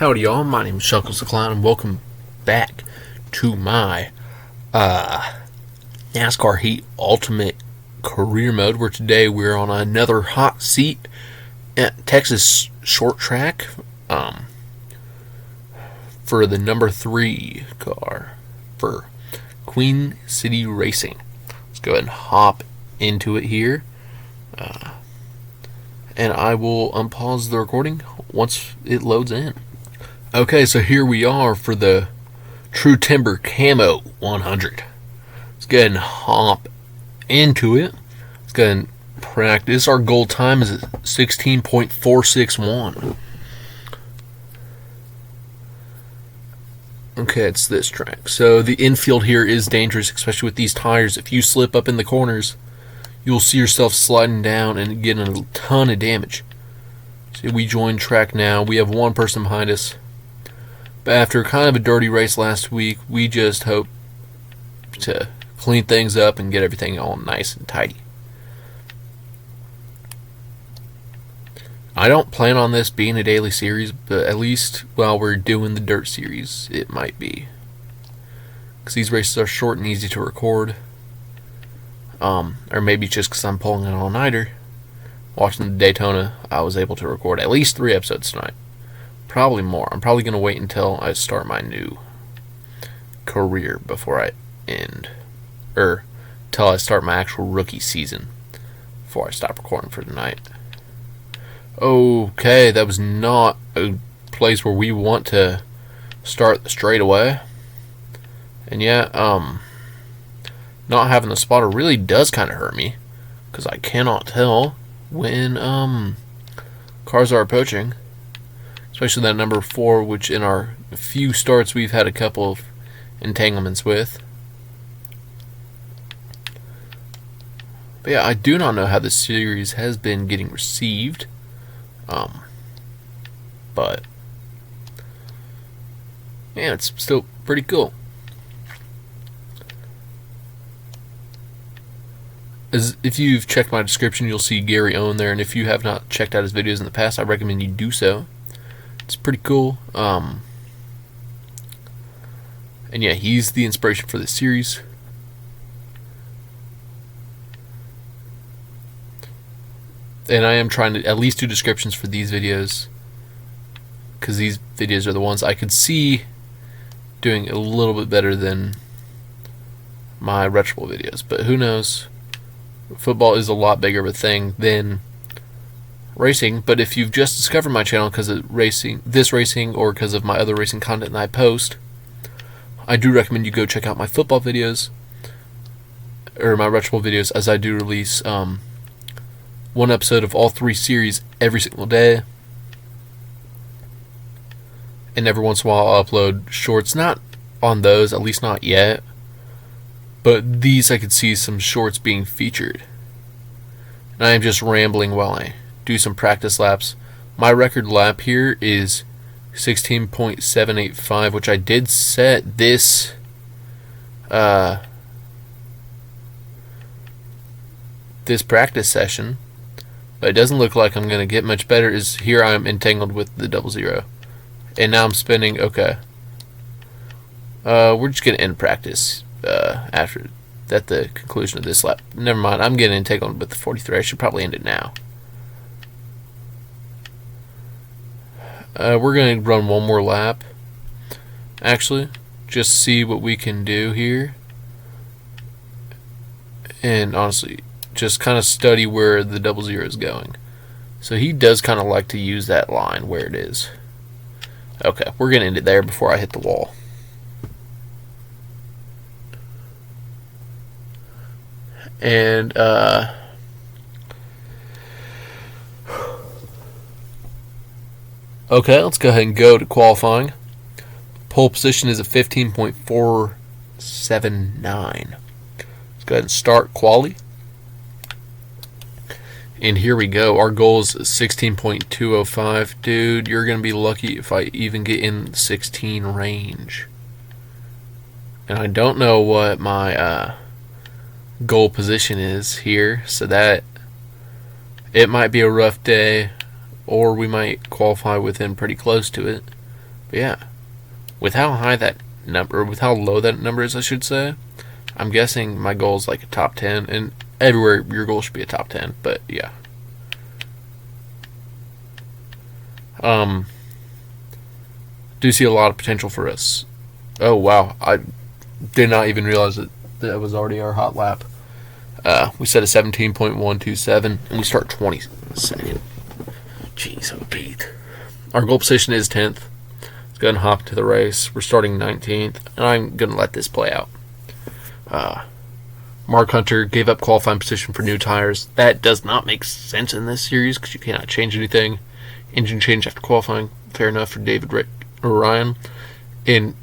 Howdy y'all, my name is Chuckles the Clown and welcome back to my NASCAR Heat Ultimate Career Mode, where today we're on another hot seat at Texas Short Track for the number 3 car for Queen City Racing. Let's go ahead and hop into it here, and I will unpause the recording once it loads in. Okay, so here we are for the True Timber Camo 100. Let's go ahead and hop into it. Let's go ahead and practice. Our goal time is at 16.461. Okay, it's this track. So the infield here is dangerous, especially with these tires. If you slip up in the corners, you'll see yourself sliding down and getting a ton of damage. So we join track now. We have one person behind us. But after kind of a dirty race last week, we just hope to clean things up and get everything all nice and tidy. I don't plan on this being a daily series, but at least while we're doing the dirt series, it might be. Because these races are short and easy to record. Or maybe just because I'm pulling an all-nighter. Watching the Daytona, I was able to record at least 3 episodes tonight. Probably more. I'm probably going to wait until I start my new career before I end. Or until I start my actual rookie season before I stop recording for the night. Okay, that was not a place where we want to start the straightaway. And yeah, not having the spotter really does kind of hurt me, because I cannot tell when cars are approaching. Especially that number 4, which in our few starts we've had a couple of entanglements with. But yeah, I do not know how this series has been getting received. But yeah, it's still pretty cool. As if you've checked my description, you'll see Gary Owen there, and if you have not checked out his videos in the past, I recommend you do so. It's pretty cool. And yeah, he's the inspiration for this series. And I am trying to at least do descriptions for these videos, because these videos are the ones I could see doing a little bit better than my retro videos. But who knows? Football is a lot bigger of a thing than racing. But if you've just discovered my channel because of this racing, or because of my other racing content that I post, I do recommend you go check out my football videos, or my retro videos, as I do release one episode of all 3 series every single day. And every once in a while I'll upload shorts, not on those, at least not yet, but these I could see some shorts being featured. And I am just rambling while I do some practice laps. My record lap here is 16.785, which I did set this this practice session, but it doesn't look like I'm going to get much better. Is here I am entangled with the 00, and now I'm spinning. Okay, we're just going to end practice after at the conclusion of this lap. Never mind, I'm getting entangled with the 43. I should probably end it now. We're going to run one more lap, actually, just see what we can do here. And honestly, just kind of study where the 00 is going. So he does kind of like to use that line where it is. Okay, we're going to end it there before I hit the wall. And okay, let's go ahead and go to qualifying. Pole position is a 15.479. Let's go ahead and start quali. And here we go. Our goal is 16.205. Dude, you're going to be lucky if I even get in the 16 range. And I don't know what my goal position is here, so that it might be a rough day, or we might qualify within pretty close to it. But yeah, with how high that number, or with how low that number is, I should say, I'm guessing my goal is like a top 10, and everywhere your goal should be a top 10. But yeah, do see a lot of potential for us. Oh wow, I did not even realize that was already our hot lap. We set a 17.127, and we start 22nd. Jeez, oh Pete. Our goal position is 10th. Let's go ahead and hop into the race. We're starting 19th, and I'm going to let this play out. Mark Hunter gave up qualifying position for new tires. That does not make sense in this series because you cannot change anything. Engine change after qualifying. Fair enough for David Ryan. And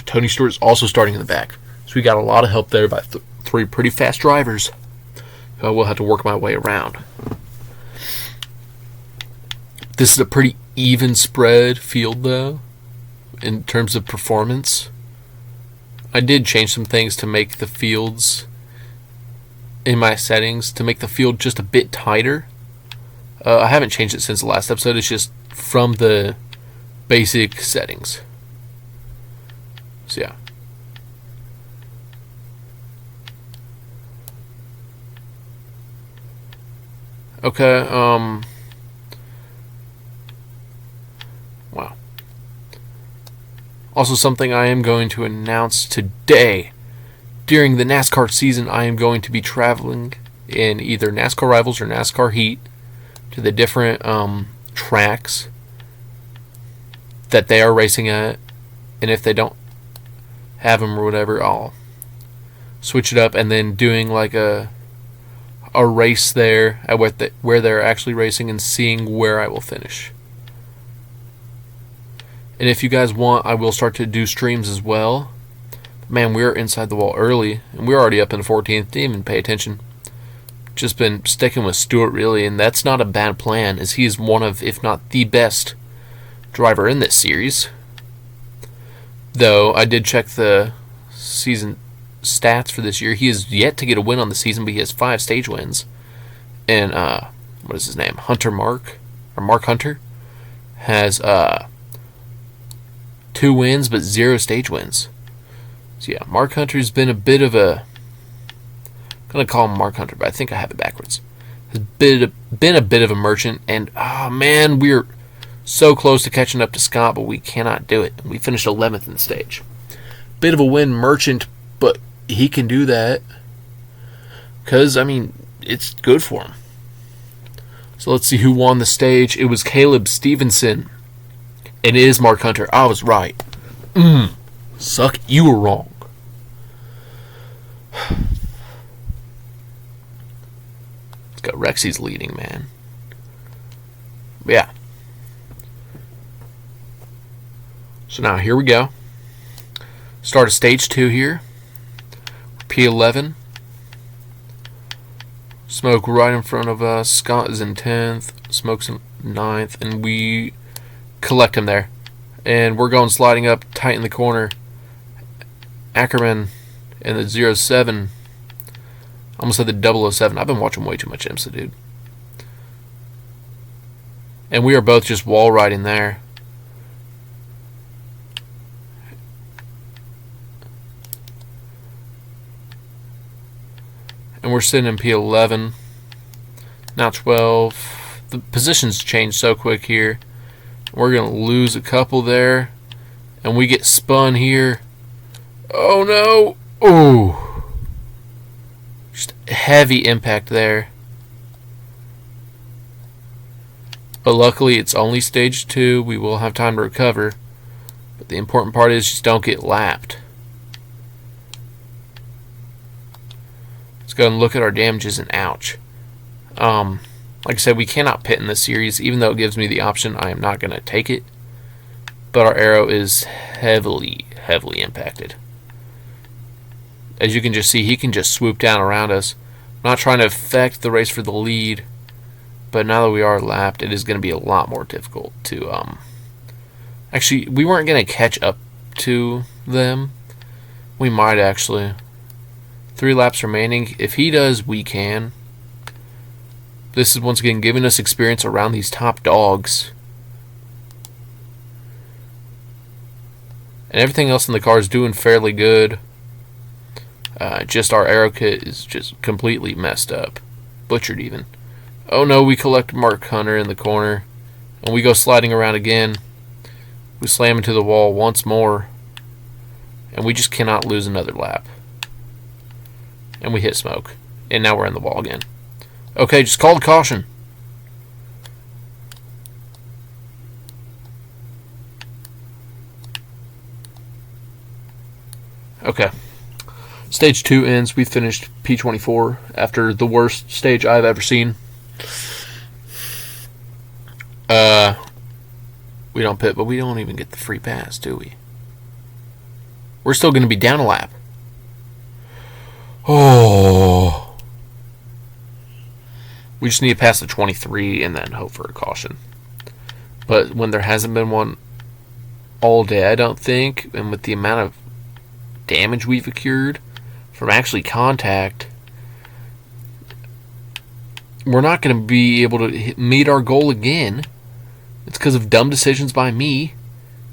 Tony Stewart is also starting in the back. So we got a lot of help there by three pretty fast drivers. I will have to work my way around. This is a pretty even spread field, though, in terms of performance. I did change some things to make the fields in my settings to make the field just a bit tighter. I haven't changed it since the last episode. It's just from the basic settings. So yeah. Okay, wow. Also, something I am going to announce today. During the NASCAR season, I am going to be traveling in either NASCAR Rivals or NASCAR Heat to the different tracks that they are racing at. And if they don't have them or whatever, I'll switch it up and then doing like a race there at where they're actually racing and seeing where I will finish. And if you guys want, I will start to do streams as well. Man, we're inside the wall early, and we're already up in 14th. Didn't even pay attention. Just been sticking with Stewart, really, and that's not a bad plan, as he is one of, if not the best driver in this series. Though, I did check the season stats for this year. He has yet to get a win on the season, but he has 5 stage wins. And, what is his name? Mark Hunter, has 2 wins, but 0 stage wins. So yeah, Mark Hunter's been a bit of a... I'm going to call him Mark Hunter, but I think I have it backwards. Has been a bit of a merchant, and, oh man, we're so close to catching up to Scott, but we cannot do it. We finished 11th in the stage. Bit of a win merchant, but he can do that. Because, I mean, it's good for him. So let's see who won the stage. It was Caleb Stevenson. It is Mark Hunter. I was right. Suck. You were wrong. Let's go. Rexy's leading, man. Yeah. So now here we go. Start of stage 2 here. P11. Smoke right in front of us. Scott is in 10th. Smoke's in 9th. And we collect him there. And we're going sliding up tight in the corner. Ackerman in the 07. Almost said the 007. I've been watching way too much IMSA, dude. And we are both just wall riding there. And we're sitting in P11. Now 12. The positions change so quick here. We're going to lose a couple there. And we get spun here. Oh no! Oh! Just heavy impact there. But luckily it's only stage 2. We will have time to recover. But the important part is just don't get lapped. Let's go and look at our damages, and ouch. Like I said, we cannot pit in this series. Even though it gives me the option, I am not going to take it. But our arrow is heavily impacted. As you can just see, he can just swoop down around us. I'm not trying to affect the race for the lead. But now that we are lapped, it is going to be a lot more difficult to... Actually, we weren't going to catch up to them. We might actually. 3 laps remaining. If he does, we can. This is once again giving us experience around these top dogs. And everything else in the car is doing fairly good. Just our aero kit is just completely messed up. Butchered even. Oh no, we collect Mark Hunter in the corner. And we go sliding around again. We slam into the wall once more. And we just cannot lose another lap. And we hit smoke. And now we're in the wall again. Okay, just call a caution. Okay. Stage 2 ends. We finished P24 after the worst stage I've ever seen. We don't pit, but we don't even get the free pass, do we? We're still going to be down a lap. Oh. We just need to pass the 23 and then hope for a caution. But when there hasn't been one all day, I don't think, and with the amount of damage we've accrued from actually contact, we're not going to be able to meet our goal again. It's because of dumb decisions by me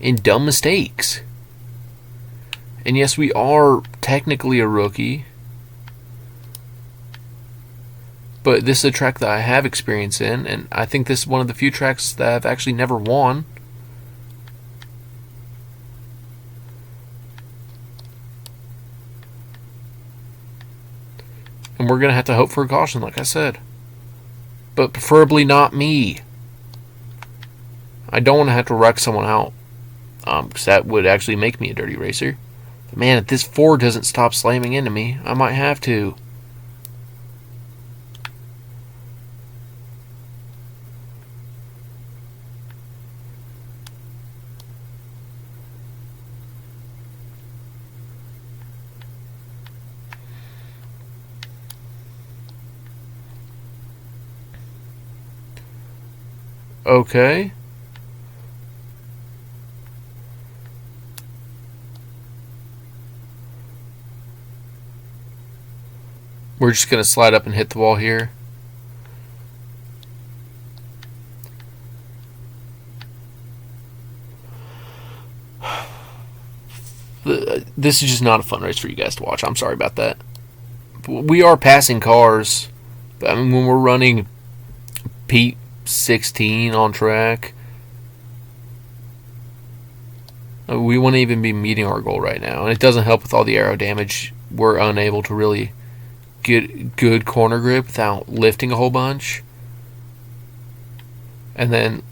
and dumb mistakes. And yes, we are technically a rookie, but this is a track that I have experience in, and I think this is one of the few tracks that I've actually never won. And we're going to have to hope for a caution, like I said. But preferably not me. I don't want to have to wreck someone out. Because that would actually make me a dirty racer. But man, if this Ford doesn't stop slamming into me, I might have to. Okay. We're just going to slide up and hit the wall here. This is just not a fun race for you guys to watch. I'm sorry about that. We are passing cars, but I mean, when we're running P16 on track, we wouldn't even be meeting our goal right now. And it doesn't help with all the aero damage. We're unable to really get good corner grip without lifting a whole bunch. And then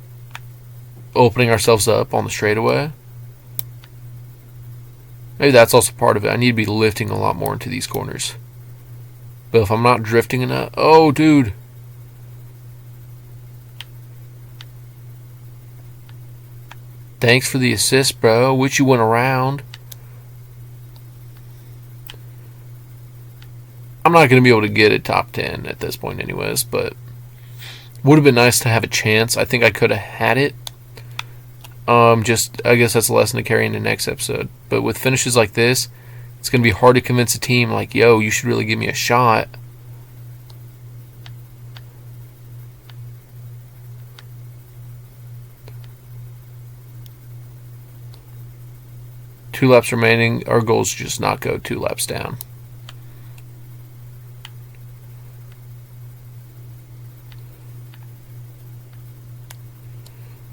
opening ourselves up on the straightaway. Maybe that's also part of it. I need to be lifting a lot more into these corners. But if I'm not drifting enough... Oh, dude. Thanks for the assist, bro. Wish you went around. I'm not going to be able to get it top 10 at this point anyways, but would have been nice to have a chance. I think I could have had it. I guess that's a lesson to carry into next episode. But with finishes like this, it's going to be hard to convince a team like, yo, you should really give me a shot. Two laps remaining. Our goal is to just not go 2 laps down.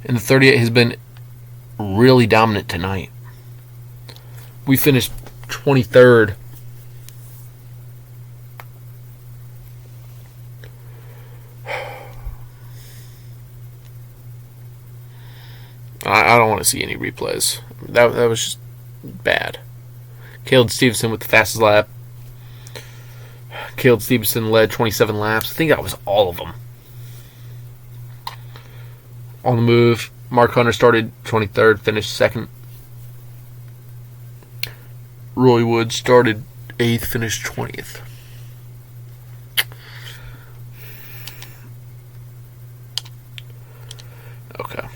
And the 38 has been really dominant tonight. We finished 23rd. I don't want to see any replays. That was just bad. Caleb Stevenson with the fastest lap. Caleb Stevenson led 27 laps. I think that was all of them. On the move, Mark Hunter started 23rd, finished 2nd. Roy Wood started 8th, finished 20th. Okay.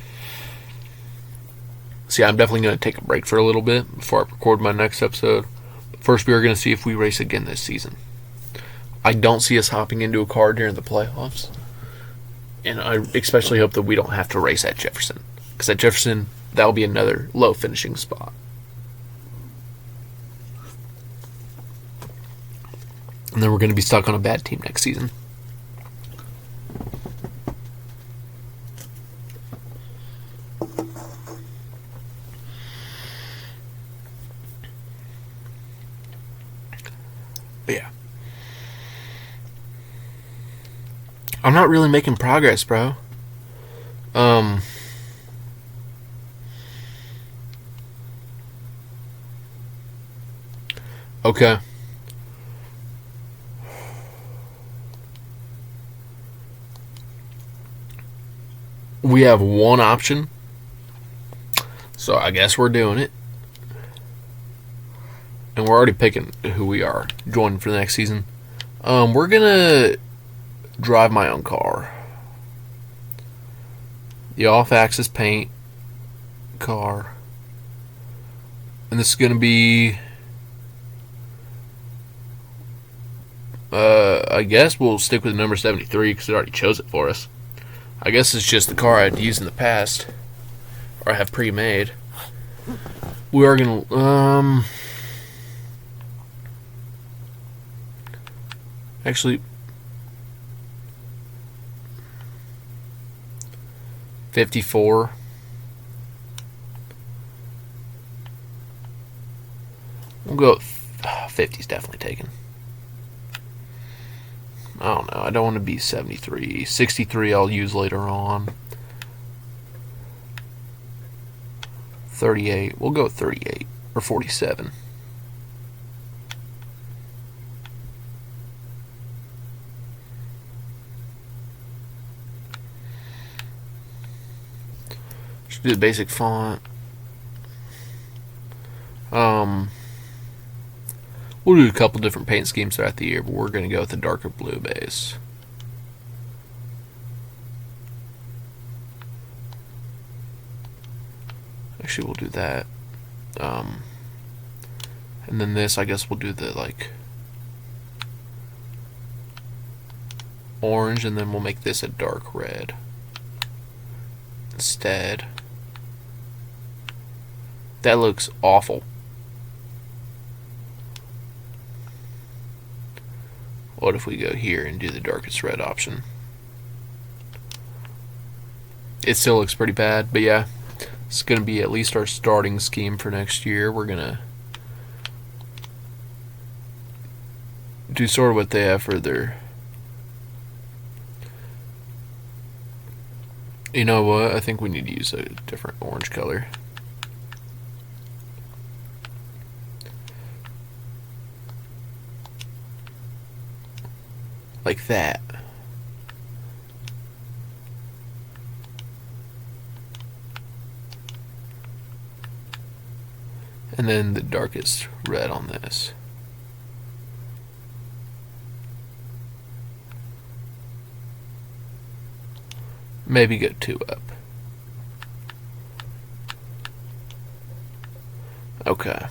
See, I'm definitely going to take a break for a little bit before I record my next episode. But first, we are going to see if we race again this season. I don't see us hopping into a car during the playoffs. And I especially hope that we don't have to race at Jefferson. Because at Jefferson, that'll be another low finishing spot. And then we're going to be stuck on a bad team next season. But yeah. I'm not really making progress, bro. Okay. We have one option. So I guess we're doing it. And we're already picking who we are joining for the next season. We're going to drive my own car. The off-axis paint car. And this is going to be... I guess we'll stick with the number 73 because it already chose it for us. I guess it's just the car I'd used in the past. Or I have pre-made. We are going to... Actually... 54. We'll go... 50's definitely taken. I don't know. I don't want to be 73. 63 I'll use later on. 38. We'll go with 38. Or 47. Should do the basic font. We'll do a couple different paint schemes throughout the year, but we're going to go with the darker blue base. Actually, we'll do that. And then this, I guess we'll do the, like, orange, and then we'll make this a dark red instead. That looks awful. What if we go here and do the darkest red option? It still looks pretty bad, but yeah, it's going to be at least our starting scheme for next year. We're going to do sort of what they have for their... You know what? I think we need to use a different orange color. Like that. And then the darkest red on this. Maybe go 2 up. Okay.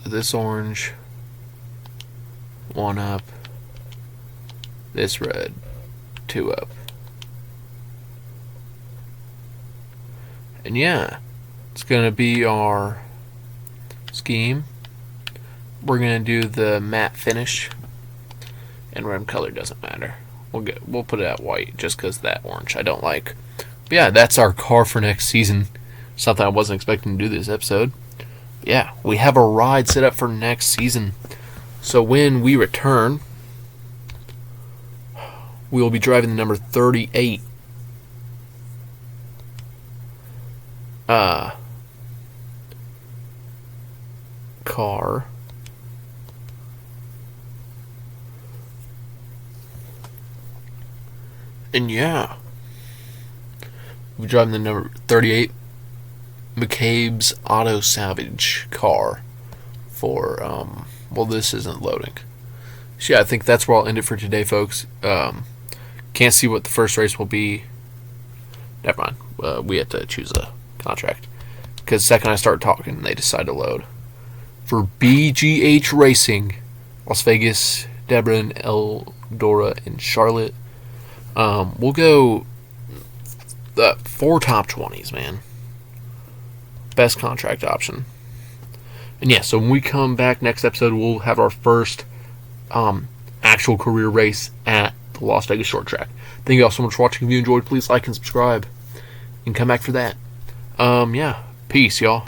This orange, 1 up. This red, 2 up. And yeah, it's going to be our scheme. We're going to do the matte finish. And red color doesn't matter. We'll put it at white just because that orange I don't like. But yeah, that's our car for next season. Something I wasn't expecting to do this episode. But yeah, we have a ride set up for next season. So when we return, we will be driving the number 38. Car. And yeah, we're driving the number 38 McCabe's Auto Salvage car for, well, this isn't loading. So yeah, I think that's where I'll end it for today, folks. Can't see what the first race will be. Never mind. We have to choose a contract. Because the second I start talking, they decide to load. For BGH Racing, Las Vegas, Deborah, Eldora, and Charlotte. We'll go 4 top 20s, man. Best contract option. And yeah, so when we come back next episode, we'll have our first actual career race at the Las Vegas Short Track. Thank you all so much for watching. If you enjoyed, please like and subscribe, and come back for that. Yeah, peace, y'all.